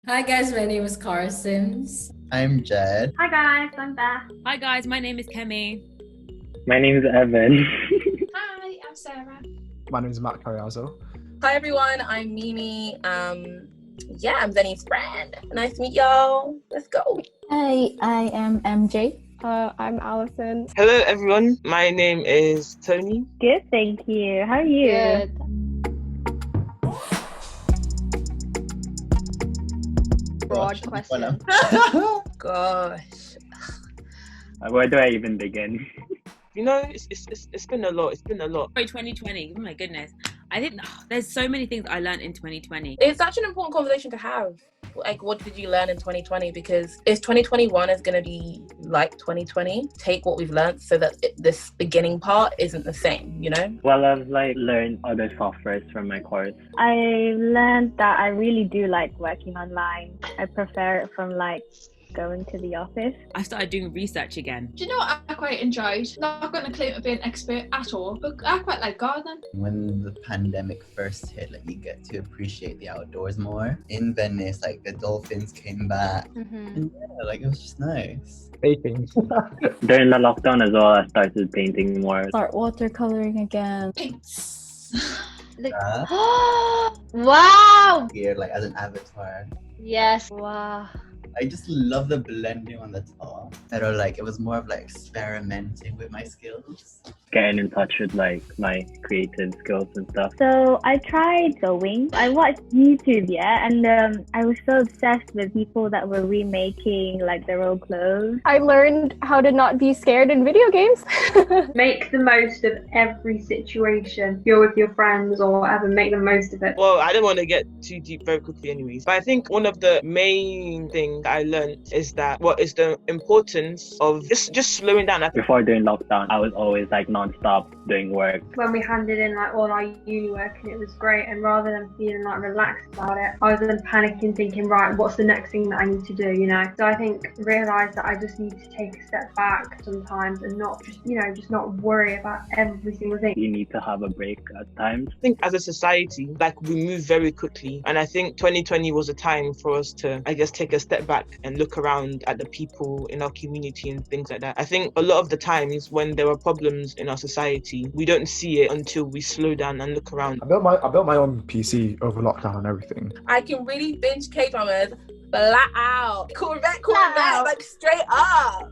Hi guys, my name is Cara Sims. I'm Jed. Hi guys, I'm Beth. Hi guys, my name is Kemi. My name is Evan. Hi, I'm Sarah. My name is Matt Carriazo. Hi everyone, I'm Mimi. I'm Zenny's friend. Nice to meet y'all. Let's go. Hi, I am MJ. I'm Alison. Hello everyone, my name is Tony. Good, thank you. How are you? Good. Broad question. Gosh. Where do I even begin? You know, it's been a lot. It's been a lot. 2020, oh my goodness. I think there's so many things I learned in 2020. It's such an important conversation to have. Like, what did you learn in 2020? Because if 2021 is going to be like 2020, take what we've learned so that this beginning part isn't the same, you know? Well, I've learned other softwares from my course. I learned that I really do like working online. I prefer it from going to the office. I started doing research again. Do you know what I quite enjoyed? Not going to claim to be an expert at all, but I quite like gardening. When the pandemic first hit, you get to appreciate the outdoors more. In Venice, the dolphins came back. And it was just nice. Baking. During the lockdown as well, I started painting more. Start watercoloring again. Pinks. Wow! Here, as an avatar. Yes. Wow. I just love the blending on the top. It was more of experimenting with my skills. Getting in touch with my creative skills and stuff. So I tried sewing. I watched YouTube, and I was so obsessed with people that were remaking their old clothes. I learned how to not be scared in video games. Make the most of every situation. If you're with your friends or whatever, make the most of it. Well, I don't want to get too deep very quickly anyways, but I think one of the main things I learned is that what is the importance of just slowing down. Before during lockdown, I was always non-stop doing work. When we handed in all our uni work, and it was great, and rather than feeling relaxed about it, I was then panicking, thinking, right, what's the next thing that I need to do, So I think realise that I just need to take a step back sometimes and not just not worry about every single thing. You need to have a break at times. I think as a society, we move very quickly, and I think 2020 was a time for us to, take a step back and look around at the people in our community and things like that. I think a lot of the times when there are problems in our society, we don't see it until we slow down and look around. I built my own PC over lockdown and everything. I can really binge K-dramas flat out. Corvette, straight up.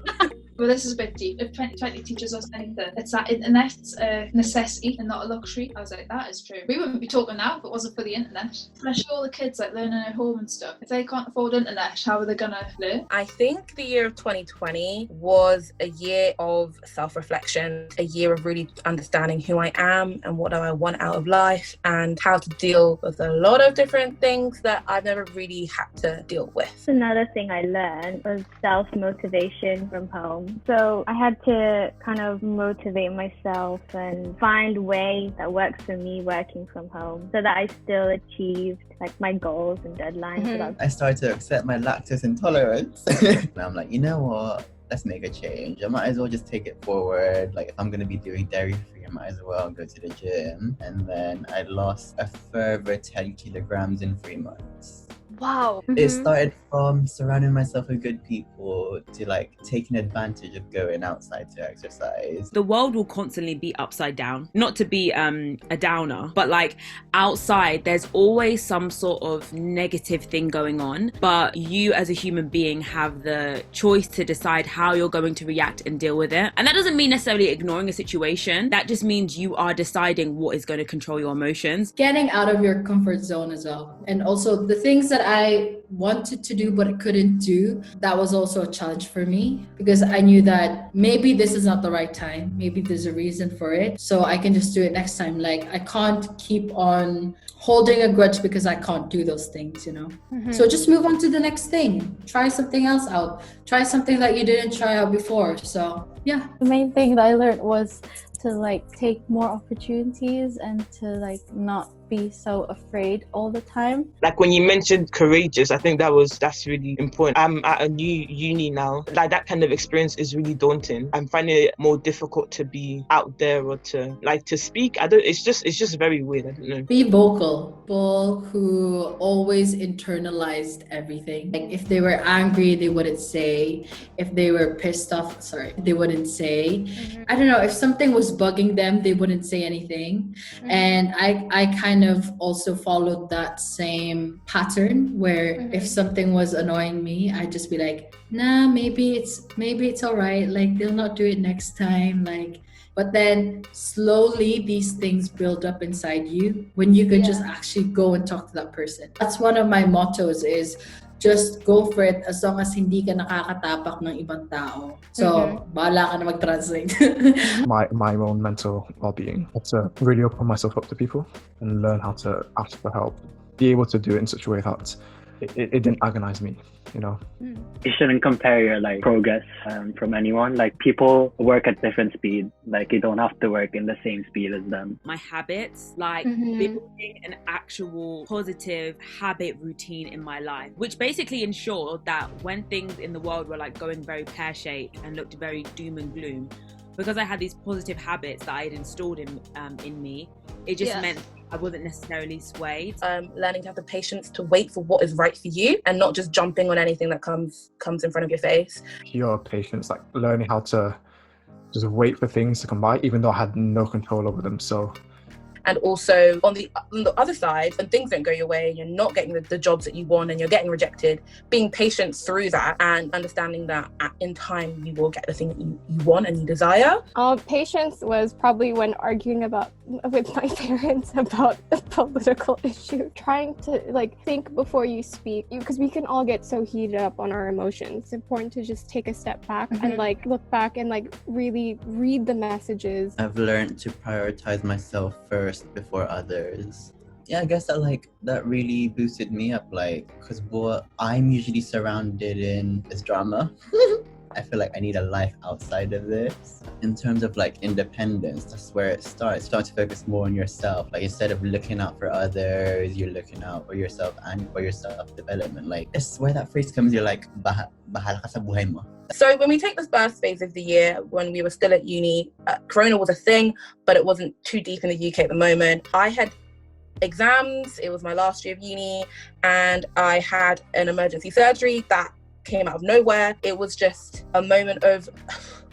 Well, this is a bit deep. If 2020 teaches us anything, it's that internet's a necessity and not a luxury. I was like, that is true. We wouldn't be talking now if it wasn't for the internet. Especially all the kids learning at home and stuff. If they can't afford internet, how are they gonna learn? I think the year of 2020 was a year of self-reflection, a year of really understanding who I am and what do I want out of life and how to deal with a lot of different things that I've never really had to deal with. Another thing I learned was self-motivation from home. So I had to kind of motivate myself and find a way that works for me working from home so that I still achieved my goals and deadlines. I started to accept my lactose intolerance. And I'm like, you know what? Let's make a change. I might as well just take it forward. If I'm going to be doing dairy-free, I might as well go to the gym. And then I lost a further 10 kilograms in 3 months. Wow. It started from surrounding myself with good people to taking advantage of going outside to exercise. The world will constantly be upside down. Not to be a downer, but outside there's always some sort of negative thing going on. But you as a human being have the choice to decide how you're going to react and deal with it. And that doesn't mean necessarily ignoring a situation. That just means you are deciding what is going to control your emotions. Getting out of your comfort zone as well. And also the things that I wanted to do but couldn't do, that was also a challenge for me because I knew that maybe this is not the right time. Maybe there's a reason for it. So I can just do it next time. I can't keep on holding a grudge because I can't do those things, So just move on to the next thing. Try something else out. Try something that you didn't try out before. So yeah. The main thing that I learned was to like take more opportunities and to like not be so afraid all the time. Like when you mentioned courageous, I think that's really important. I'm at a new uni now. Like that kind of experience is really daunting. I'm finding it more difficult to be out there or to speak. It's just very weird. I don't know. Be vocal. People who always internalized everything. Like if they were angry, they wouldn't say. If they were pissed off, they wouldn't say. I don't know, if something was bugging them, they wouldn't say anything. And I kind of also followed that same pattern where if something was annoying me, I'd just be like, nah, maybe it's all right. Like they'll not do it next time. Like, but then slowly these things build up inside you when you can just actually go and talk to that person. That's one of my mottos is just go for it as long as hindi ka nakakatapak ng ibang tao. So, bahala ka na mag-translate. My own mental well-being. I had to really open myself up to people and learn how to ask for help. Be able to do it in such a way that it didn't agonize me, you know. You shouldn't compare your like progress from anyone. Like people work at different speed. Like you don't have to work in the same speed as them. My habits, like building an actual positive habit routine in my life, which basically ensured that when things in the world were like going very pear-shaped and looked very doom and gloom, because I had these positive habits that I had installed in me, it just meant I wasn't necessarily swayed. Learning to have the patience to wait for what is right for you and not just jumping on anything that comes in front of your face. Pure patience, like learning how to just wait for things to come by, even though I had no control over them. So. And also on the other side, when things don't go your way, you're not getting the jobs that you want and you're getting rejected, being patient through that and understanding that in time you will get the thing that you want and you desire. Patience was probably when arguing with my parents about a political issue. Trying to like think before you speak, because we can all get so heated up on our emotions. It's important to just take a step back and like look back and like really read the messages. I've learned to prioritize myself first before others. Yeah, I guess that really boosted me up, like, because I'm usually surrounded in this drama. I feel like I need a life outside of this. In terms of like independence, that's where it starts. Start to focus more on yourself. Like instead of looking out for others, you're looking out for yourself and for your self-development. Like that's where that phrase comes. You're like, bahala ka sa buhay mo. So when we take this first phase of the year, when we were still at uni, Corona was a thing, but it wasn't too deep in the UK at the moment. I had exams, it was my last year of uni, and I had an emergency surgery that came out of nowhere. It was just a moment of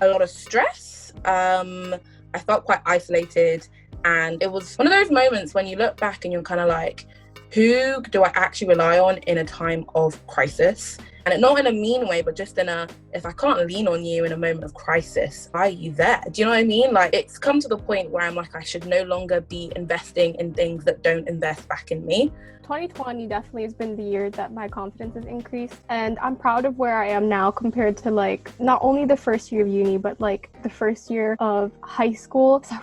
a lot of stress. I felt quite isolated, and it was one of those moments when you look back and you're kind of like, who do I actually rely on in a time of crisis? And not in a mean way, but just in if I can't lean on you in a moment of crisis, are you there? Do you know what I mean? Like it's come to the point where I'm like, I should no longer be investing in things that don't invest back in me. 2020 definitely has been the year that my confidence has increased, and I'm proud of where I am now compared to like not only the first year of uni but like the first year of high school, because I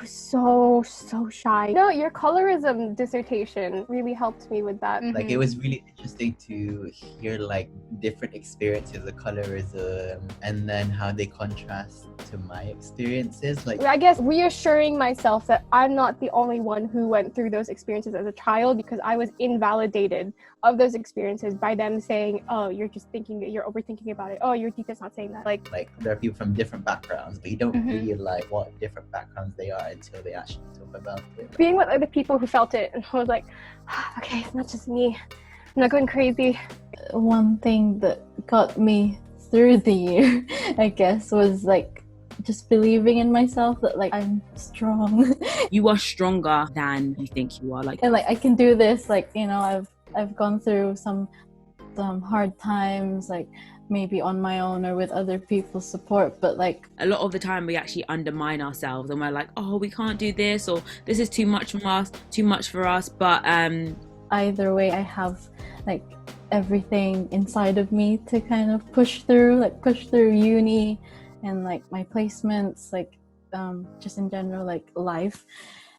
was so shy. Your colorism dissertation really helped me with that. Like it was really interesting to hear like different experiences of colorism and then how they contrast to my experiences. Like I guess reassuring myself that I'm not the only one who went through those experiences as a child, because I was invalidated of those experiences by them saying, oh, you're just thinking, you're overthinking about it. Oh, your teacher's not saying that. Like there are people from different backgrounds, but you don't realize what different backgrounds they are until they actually talk about it. Being with other people who felt it, and I was like, okay, it's not just me. I'm not going crazy. One thing that got me through the year, I guess, was like just believing in myself that like I'm strong. You are stronger than you think you are. Like, and like I can do this. Like, you know, I've gone through some hard times, like maybe on my own or with other people's support, but like a lot of the time we actually undermine ourselves and we're like, oh, we can't do this, or this is too much for us. But either way, I have like everything inside of me to kind of push through uni and like my placements, like just in general, like life.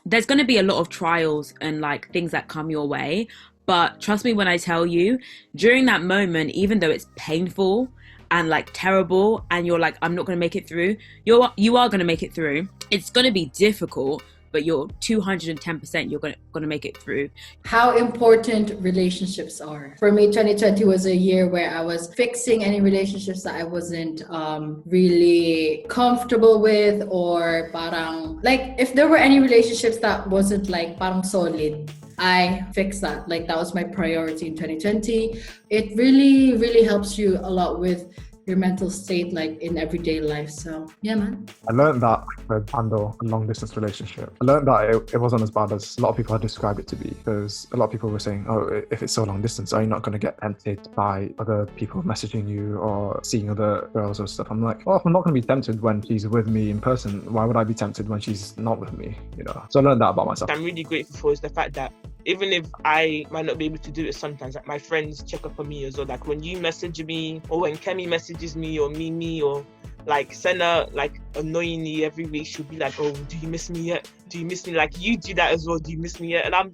There's going to be a lot of trials and like things that come your way, but trust me when I tell you, during that moment, even though it's painful, and like terrible, and you're like, I'm not going to make it through, you are going to make it through. It's going to be difficult, but you're 210% you're gonna make it through. How important relationships are. For me, 2020 was a year where I was fixing any relationships that I wasn't really comfortable with, or parang, like if there were any relationships that wasn't like parang solid, I fixed that. Like that was my priority in 2020. It really, really helps you a lot with your mental state, like in everyday life. So yeah, man. I learned that I could handle a long distance relationship. I learned that it wasn't as bad as a lot of people had described it to be, because a lot of people were saying, oh, if it's so long distance, are you not going to get tempted by other people messaging you or seeing other girls or stuff? I'm like, well, if I'm not going to be tempted when she's with me in person, why would I be tempted when she's not with me? You know. So I learned that about myself. I'm really grateful for is the fact that even if I might not be able to do it sometimes, like my friends check up on me as well. Like when you message me, or when Kemi messages me, or Mimi, or like Senna, like annoyingly every week, she'll be like, oh, do you miss me yet? Do you miss me? Like you do that as well. Do you miss me yet? And I'm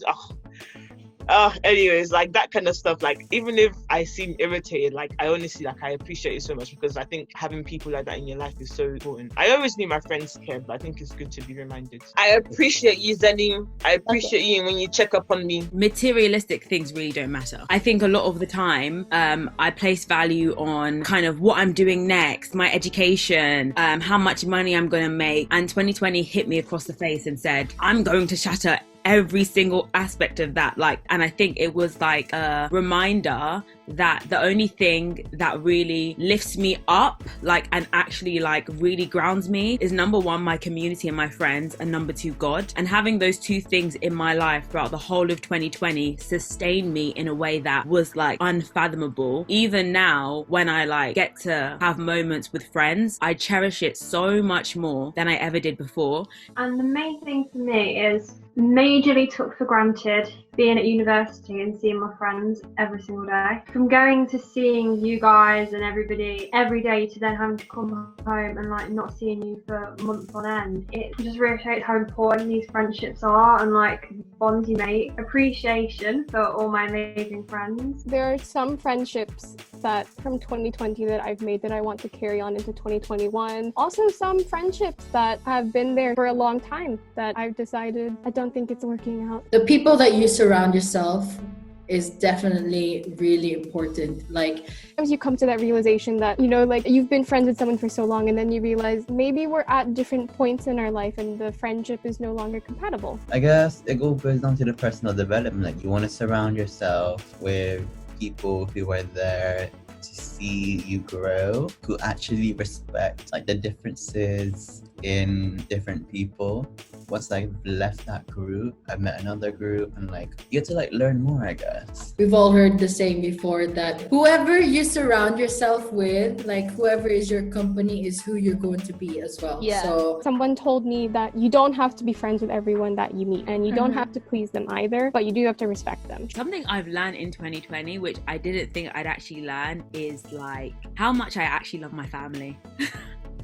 anyways, like that kind of stuff, like even if I seem irritated, like I honestly, like I appreciate it so much, because I think having people like that in your life is so important. I always knew my friends cared, but I think it's good to be reminded. I appreciate you, Zenny. I appreciate you when you check up on me. Materialistic things really don't matter. I think a lot of the time I place value on kind of what I'm doing next, my education, how much money I'm gonna make, and 2020 hit me across the face and said, I'm going to shatter every single aspect of that. Like, and I think it was like a reminder that the only thing that really lifts me up, like, and actually like really grounds me is number one, my community and my friends, and number two, God. And having those two things in my life throughout the whole of 2020 sustained me in a way that was like unfathomable. Even now, when I like get to have moments with friends, I cherish it so much more than I ever did before. And the main thing for me is majorly took for granted being at university and seeing my friends every single day. From going to seeing you guys and everybody every day to then having to come home and like not seeing you for months on end, it just reiterates how important these friendships are and like bonds you make. Appreciation for all my amazing friends. There are some friendships that from 2020 that I've made that I want to carry on into 2021. Also some friendships that have been there for a long time that I've decided I don't think it's working out. The people that you surround yourself is definitely really important. Like, as you come to that realization that, you know, like you've been friends with someone for so long, and then you realize maybe we're at different points in our life and the friendship is no longer compatible. I guess it all goes down to the personal development. Like, you want to surround yourself with people who are there to see you grow, who actually respect like the differences in different people. Once I've left that group, I've met another group, and like you get to like learn more, I guess. We've all heard the saying before that whoever you surround yourself with, like whoever is your company is who you're going to be as well. Yeah. So someone told me that you don't have to be friends with everyone that you meet, and you don't have to please them either, but you do have to respect them. Something I've learned in 2020, which I didn't think I'd actually learn, is like how much I actually love my family.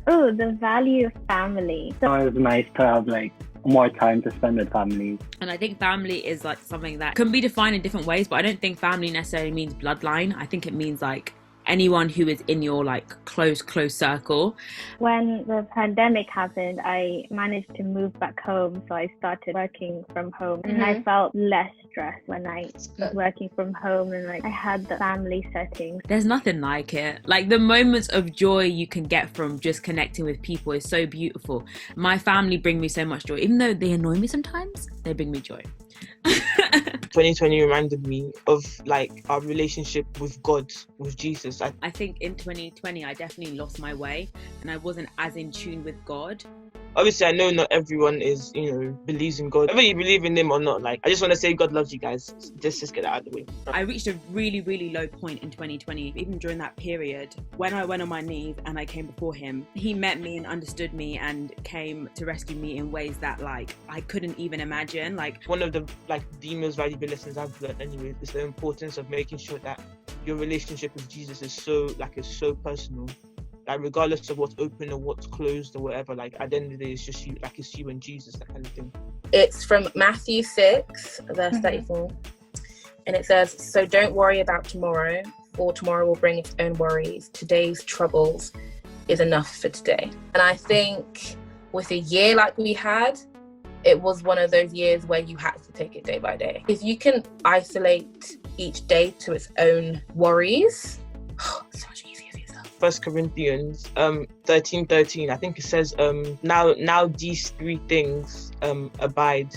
Oh, the value of family. So it's nice to have like more time to spend with family. And I think family is like something that can be defined in different ways, but I don't think family necessarily means bloodline. I think it means like anyone who is in your like close circle. When the pandemic happened, I managed to move back home, so I started working from home, and I felt less stressed when I was working from home, and like I had the family setting. There's nothing like it. Like the moments of joy you can get from just connecting with people is so beautiful. My family bring me so much joy, even though they annoy me sometimes. They bring me joy. 2020 reminded me of like our relationship with God, with Jesus. I think in 2020 I definitely lost my way and I wasn't as in tune with God. Obviously, I know not everyone is, believes in God. Whether you believe in him or not, like, I just want to say God loves you guys. Just get that out of the way. I reached a really, really low point in 2020. Even during that period, when I went on my knees and I came before him, he met me and understood me and came to rescue me in ways that, like, I couldn't even imagine. Like, one of the, the most valuable lessons I've learned anyway is the importance of making sure that your relationship with Jesus is so personal. Like, regardless of what's open or what's closed or whatever, like, at the end of the day, it's just you, like, it's you and Jesus, that kind of thing. It's from Matthew 6, verse 34. And it says, "So don't worry about tomorrow, or tomorrow will bring its own worries. Today's troubles is enough for today. And I think with a year like we had, it was one of those years where you had to take it day by day. If you can isolate each day to its own worries, it's so much easier for yourself. 1 Corinthians 13:13, I think it says, now these three things abide,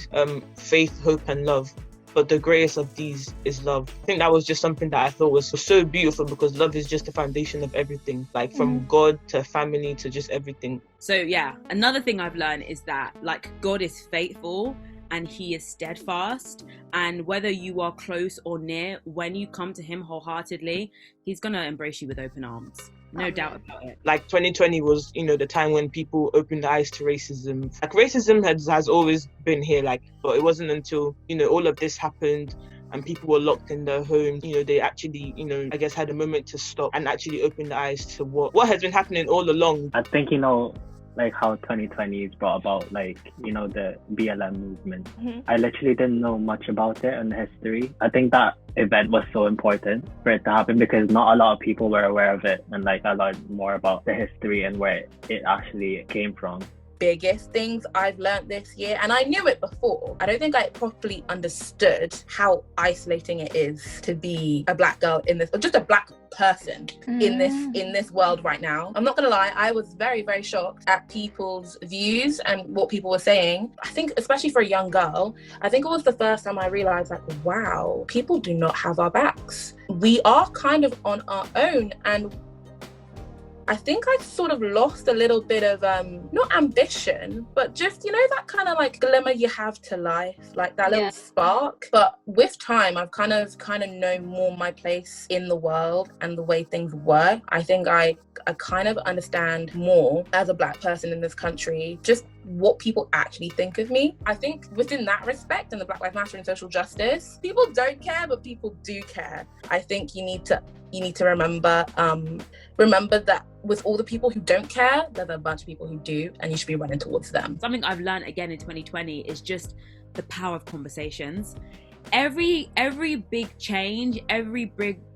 faith, hope, and love. But the greatest of these is love. I think that was just something that I thought was so beautiful, because love is just the foundation of everything, like from God to family to just everything. So yeah, another thing I've learned is that like God is faithful and he is steadfast, and whether you are close or near, when you come to him wholeheartedly, he's gonna embrace you with open arms. No doubt about it. Like 2020 was, the time when people opened their eyes to racism. Like racism has always been here, but it wasn't until, all of this happened and people were locked in their homes, they actually, I guess had a moment to stop and actually open their eyes to what has been happening all along. I think, like how 2020 is brought about, the BLM movement. I literally didn't know much about it in history. I think that event was so important for it to happen because not a lot of people were aware of it, and I learned more about the history and where it actually came from. Biggest things I've learned this year, and I knew it before, I don't think I properly understood how isolating it is to be a black girl in this, or just a black person in this world right now. I'm not gonna lie, I was very, very shocked at people's views and what people were saying. I think especially for a young girl, I think it was the first time I realized wow, people do not have our backs. We are kind of on our own, and I think I sort of lost a little bit of, not ambition, but just, that kind of glimmer you have to life, that little spark. But with time, I've kind of known more my place in the world and the way things work. I think I kind of understand more as a black person in this country, just what people actually think of me. I think within that respect, and the Black Lives Matter and social justice, people don't care, but people do care. I think you need to remember that with all the people who don't care, there's a bunch of people who do, and you should be running towards them. Something I've learned again in 2020 is just the power of conversations. Every big change, every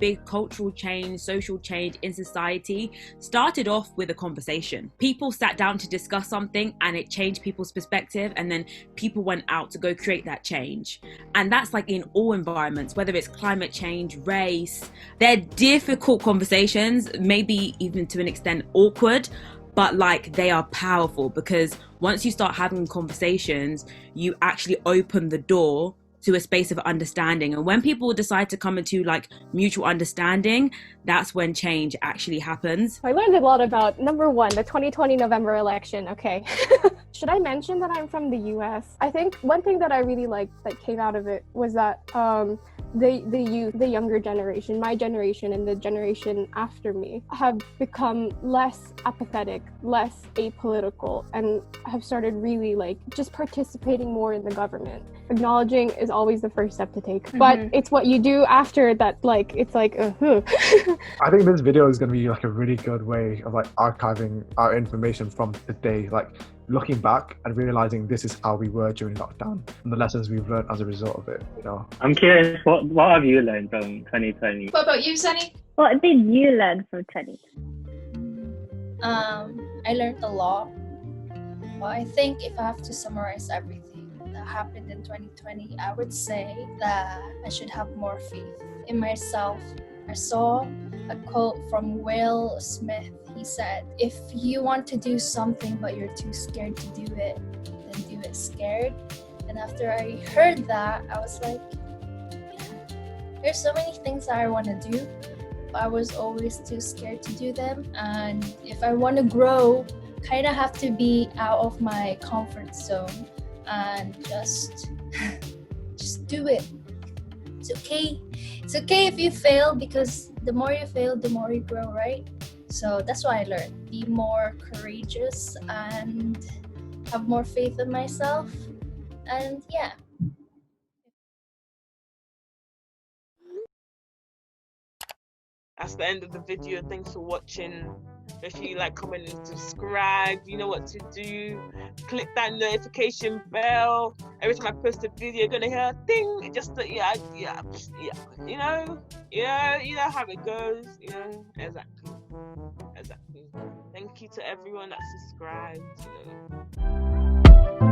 big cultural change, social change in society started off with a conversation. People sat down to discuss something and it changed people's perspective, and then people went out to go create that change. And that's in all environments, whether it's climate change, race. They're difficult conversations, maybe even to an extent awkward, but they are powerful, because once you start having conversations, you actually open the door to a space of understanding. And when people decide to come into mutual understanding, that's when change actually happens. I learned a lot about, number one, the 2020 November election. Okay. Should I mention that I'm from the US? I think one thing that I really liked that came out of it was that the youth, the younger generation, my generation and the generation after me, have become less apathetic, less apolitical, and have started really just participating more in the government. Acknowledging is always the first step to take, but it's what you do after that, it's I think this video is going to be a really good way of archiving our information from today, looking back and realizing this is how we were during lockdown and the lessons we've learned as a result of it. I'm curious, what have you learned from 2020? What about you, Sunny? What did you learn from 2020? I learned a lot, but I think if I have to summarize everything that happened in 2020, I would say that I should have more faith in myself. I saw a quote from Will Smith. He said, if you want to do something but you're too scared to do it, then do it scared. And after I heard that, I was like, yeah, there's so many things that I want to do, but I was always too scared to do them. And if I want to grow, kind of have to be out of my comfort zone and just do it. It's okay. It's okay if you fail, because the more you fail, the more you grow, right? So that's what I learned. Be more courageous and have more faith in myself. And yeah. That's the end of the video. Thanks for watching. Make sure you like, comment, and subscribe. You know what to do. Click that notification bell. Every time I post a video, you're gonna hear a ding. Just yeah. You know how it goes. You know exactly. Thank you to everyone that subscribed. You know.